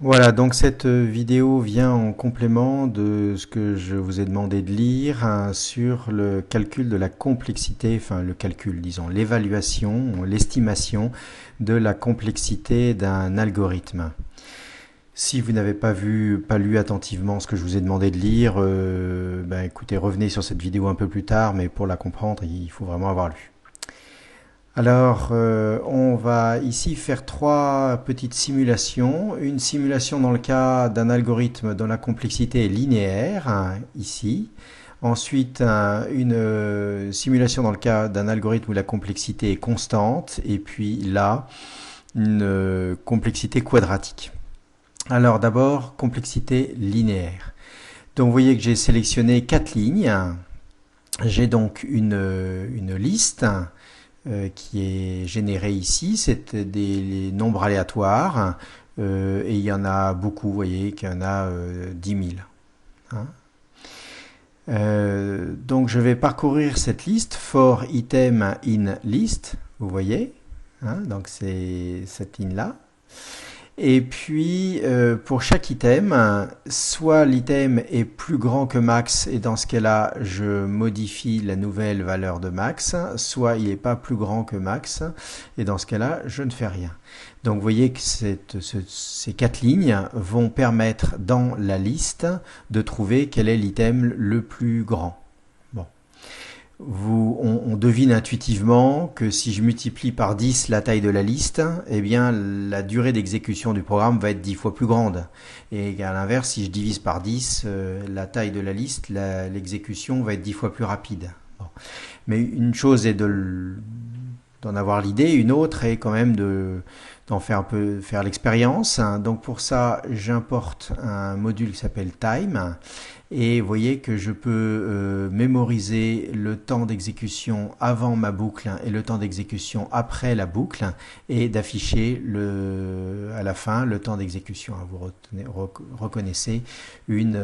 Voilà, donc cette vidéo vient en complément de ce que je vous ai demandé de lire sur le calcul de la complexité, enfin le calcul, disons, l'évaluation, l'estimation de la complexité d'un algorithme. Si vous n'avez pas lu attentivement ce que je vous ai demandé de lire, ben écoutez, revenez sur cette vidéo un peu plus tard, mais pour la comprendre, il faut vraiment avoir lu. Alors, on va ici faire trois petites simulations. Une simulation dans le cas d'un algorithme dont la complexité est linéaire, hein, ici. Ensuite, une simulation dans le cas d'un algorithme où la complexité est constante. Et puis là, une complexité quadratique. Alors d'abord, complexité linéaire. Donc vous voyez que j'ai sélectionné quatre lignes. J'ai donc une liste qui est généré ici. C'est des nombres aléatoires et il y en a beaucoup, vous voyez qu'il y en a 10 000. Hein. Donc je vais parcourir cette liste, for item in list, vous voyez, hein, donc c'est cette ligne-là. Et puis, pour chaque item, soit l'item est plus grand que max, et dans ce cas-là, je modifie la nouvelle valeur de max, soit il n'est pas plus grand que max, et dans ce cas-là, je ne fais rien. Donc, vous voyez que ces quatre lignes vont permettre dans la liste de trouver quel est l'item le plus grand. Bon. On devine intuitivement que si je multiplie par 10 la taille de la liste, eh bien la durée d'exécution du programme va être 10 fois plus grande. Et à l'inverse, si je divise par 10 la taille de la liste, l'exécution va être 10 fois plus rapide. Bon. Mais une chose est d'en avoir l'idée, une autre est quand même d'en faire l'expérience. Donc pour ça, j'importe un module qui s'appelle time. Et vous voyez que je peux mémoriser le temps d'exécution avant ma boucle et le temps d'exécution après la boucle et d'afficher à la fin le temps d'exécution. Vous reconnaissez une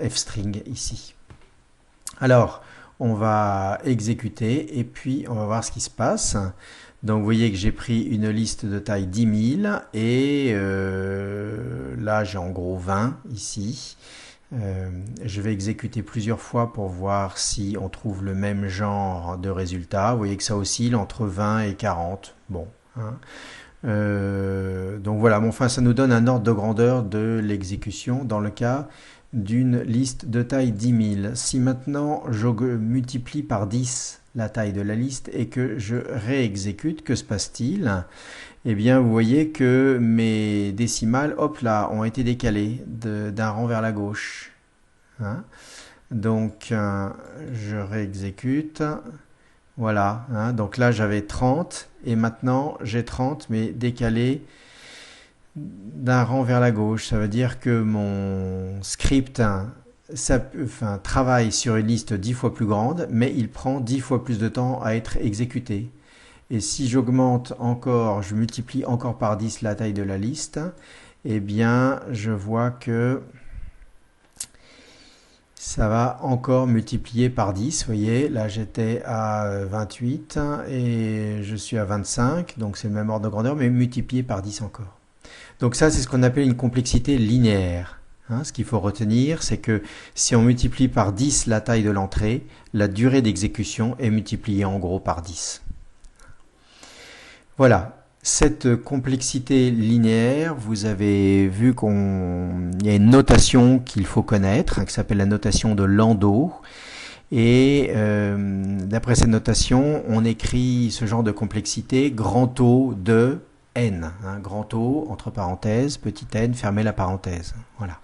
f-string ici. Alors, on va exécuter et puis on va voir ce qui se passe. Donc vous voyez que j'ai pris une liste de taille 10 000 et là j'ai en gros 20 ici. Je vais exécuter plusieurs fois pour voir si on trouve le même genre de résultat. Vous voyez que ça oscille entre 20 et 40. Bon. Hein. Donc voilà, bon, enfin ça nous donne un ordre de grandeur de l'exécution dans le cas d'une liste de taille 10 000. Si maintenant je multiplie par 10 la taille de la liste et que je réexécute, que se passe-t-il? Eh bien, vous voyez que mes décimales, hop là, ont été décalées d'un rang vers la gauche. Hein. Donc, je réexécute. Voilà. Hein. Donc là, j'avais 30 et maintenant, j'ai 30 mais décalé d'un rang vers la gauche. Ça veut dire que mon script travaille sur une liste 10 fois plus grande, mais il prend 10 fois plus de temps à être exécuté. Et si j'augmente encore, je multiplie encore par 10 la taille de la liste, eh bien, je vois que ça va encore multiplier par 10. Vous voyez, là j'étais à 28 et je suis à 25, donc c'est le même ordre de grandeur, mais multiplié par 10 encore. Donc ça, c'est ce qu'on appelle une complexité linéaire. Hein, ce qu'il faut retenir, c'est que si on multiplie par 10 la taille de l'entrée, la durée d'exécution est multipliée en gros par 10. Voilà, cette complexité linéaire, vous avez vu qu'il y a une notation qu'il faut connaître, hein, qui s'appelle la notation de Landau. Et d'après cette notation, on écrit ce genre de complexité grand O de n. Hein, grand O, entre parenthèses, petit n, fermez la parenthèse. Voilà.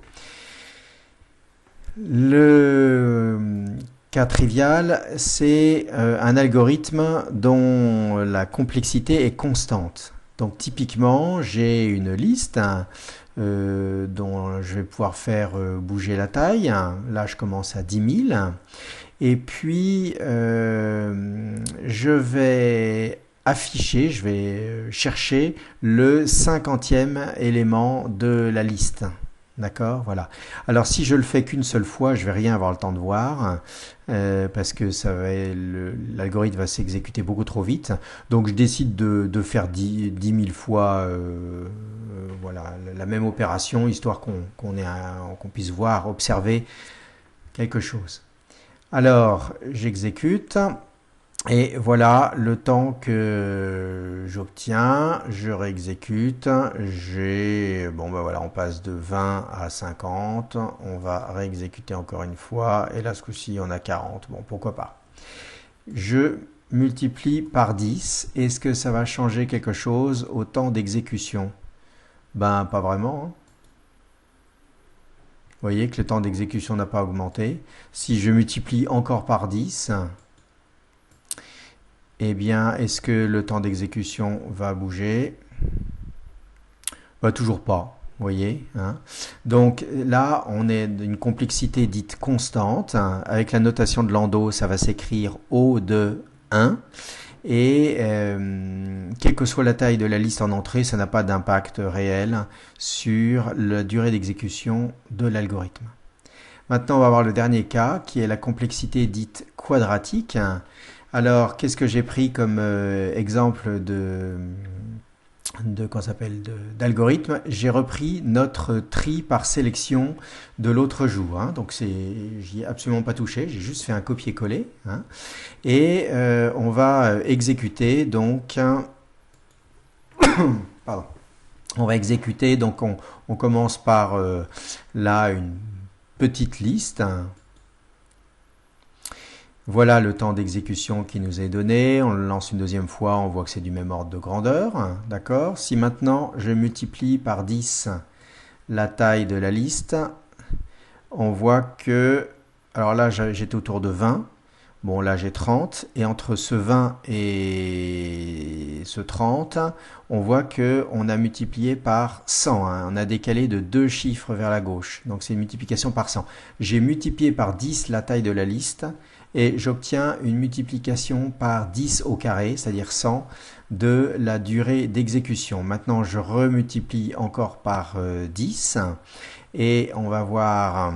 Le cas trivial, c'est un algorithme dont la complexité est constante. Donc typiquement, j'ai une liste dont je vais pouvoir faire bouger la taille. Là, je commence à 10 000. Et puis, je vais afficher, je vais chercher le 50e élément de la liste. D'accord, voilà. Alors si je le fais qu'une seule fois, je vais rien avoir le temps de voir parce que l'algorithme va s'exécuter beaucoup trop vite. Donc je décide de faire 10 000 fois voilà, la même opération, histoire qu'on puisse voir, observer quelque chose. Alors j'exécute. Et voilà le temps que j'obtiens, je réexécute, bon ben voilà, on passe de 20 à 50, on va réexécuter encore une fois, et là ce coup-ci on a 40, bon pourquoi pas. Je multiplie par 10, est-ce que ça va changer quelque chose au temps d'exécution? Ben pas vraiment, hein. Vous voyez que le temps d'exécution n'a pas augmenté. Si je multiplie encore par 10... eh bien, est-ce que le temps d'exécution va bouger? Bah, toujours pas, vous voyez, hein. Donc là, on est d'une complexité dite constante, hein. Avec la notation de Landau, ça va s'écrire O de 1. Et quelle que soit la taille de la liste en entrée, ça n'a pas d'impact réel sur la durée d'exécution de l'algorithme. Maintenant, on va voir le dernier cas, qui est la complexité dite quadratique. Alors, qu'est-ce que j'ai pris comme exemple d'algorithme? J'ai repris notre tri par sélection de l'autre jour, hein. Donc, j'y ai absolument pas touché, j'ai juste fait un copier-coller, hein. Et on va exécuter, donc, pardon. On va exécuter, donc on commence par là une petite liste, hein. Voilà le temps d'exécution qui nous est donné. On le lance une deuxième fois, on voit que c'est du même ordre de grandeur. D'accord? Si maintenant je multiplie par 10 la taille de la liste, on voit que... Alors là, j'étais autour de 20. Bon, là j'ai 30. Et entre ce 20 et ce 30, on voit qu'on a multiplié par 100. Hein. On a décalé de 2 chiffres vers la gauche. Donc c'est une multiplication par 100. J'ai multiplié par 10 la taille de la liste. Et j'obtiens une multiplication par 10 au carré, c'est-à-dire 100, de la durée d'exécution. Maintenant, je remultiplie encore par 10 et on va voir...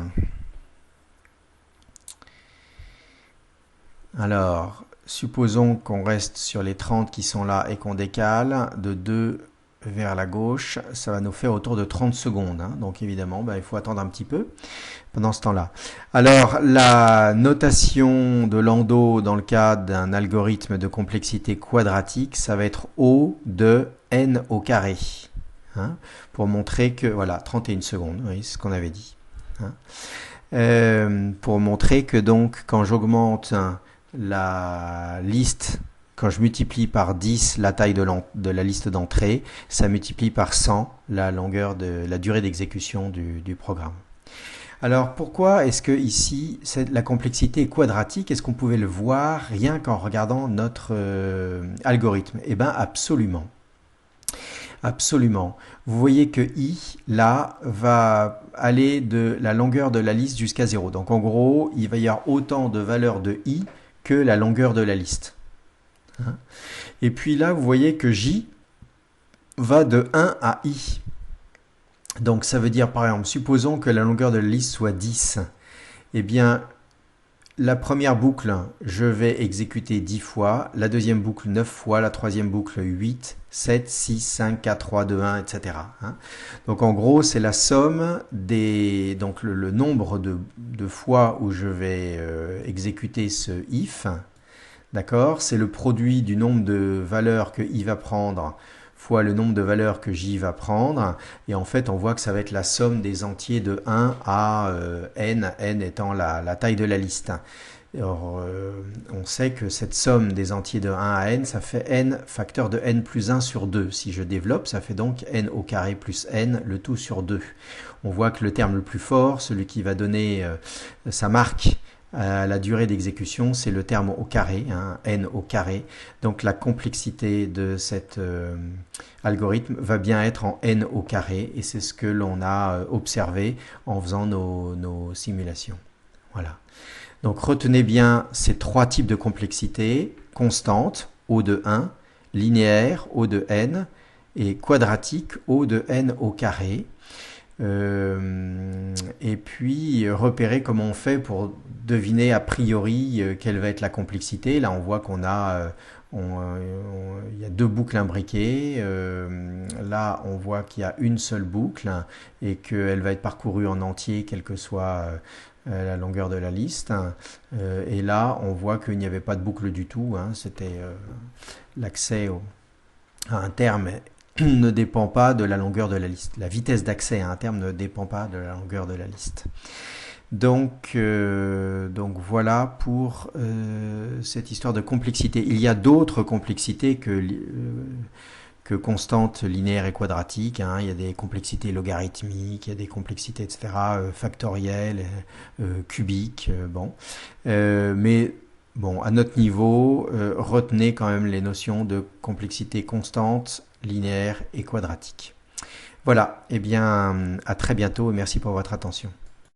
Alors, supposons qu'on reste sur les 30 qui sont là et qu'on décale de 2 vers la gauche, ça va nous faire autour de 30 secondes. Hein. Donc évidemment, il faut attendre un petit peu pendant ce temps-là. Alors, la notation de Landau dans le cadre d'un algorithme de complexité quadratique, ça va être O de n au carré. Hein, pour montrer que, voilà, 31 secondes, oui, c'est ce qu'on avait dit. Hein. Pour montrer que donc, quand j'augmente la liste, quand je multiplie par 10 la taille de la liste d'entrée, ça multiplie par 100 la durée d'exécution du programme. Alors pourquoi est-ce que ici la complexité est quadratique? Est-ce qu'on pouvait le voir rien qu'en regardant notre algorithme? Eh bien absolument. Absolument. Vous voyez que i, là, va aller de la longueur de la liste jusqu'à 0. Donc en gros, il va y avoir autant de valeurs de i que la longueur de la liste. Et puis là, vous voyez que j va de 1 à i. Donc ça veut dire, par exemple, supposons que la longueur de la liste soit 10. Eh bien, la première boucle, je vais exécuter 10 fois, la deuxième boucle 9 fois, la troisième boucle 8, 7, 6, 5, 4, 3, 2, 1, etc. Donc en gros, c'est la somme des... Donc le nombre de fois où je vais exécuter ce if. D'accord? C'est le produit du nombre de valeurs que i va prendre fois le nombre de valeurs que j va prendre. Et en fait, on voit que ça va être la somme des entiers de 1 à n, n étant la taille de la liste. Alors, on sait que cette somme des entiers de 1 à n, ça fait n facteur de n plus 1 sur 2. Si je développe, ça fait donc n au carré plus n, le tout sur 2. On voit que le terme le plus fort, celui qui va donner sa marque, la durée d'exécution, c'est le terme au carré, hein, n au carré. Donc la complexité de cet algorithme va bien être en n au carré et c'est ce que l'on a observé en faisant nos simulations. Voilà. Donc retenez bien ces trois types de complexité: constante, O de 1, linéaire, O de n, et quadratique, O de n au carré. Et puis repérer comment on fait pour deviner a priori quelle va être la complexité. Là, on voit qu'on a, il y a deux boucles imbriquées. Là, on voit qu'il y a une seule boucle et qu'elle va être parcourue en entier, quelle que soit la longueur de la liste. Et là, on voit qu'il n'y avait pas de boucle du tout, hein. C'était l'accès à un terme ne dépend pas de la longueur de la liste. La vitesse d'accès à un terme ne dépend pas de la longueur de la liste. Donc voilà pour cette histoire de complexité. Il y a d'autres complexités que constantes linéaires et quadratiques, hein. Il y a des complexités logarithmiques, il y a des complexités, etc., factorielles, cubiques, bon. Mais bon, à notre niveau, retenez quand même les notions de complexité constante, linéaire et quadratique. Voilà, eh bien, à très bientôt et merci pour votre attention.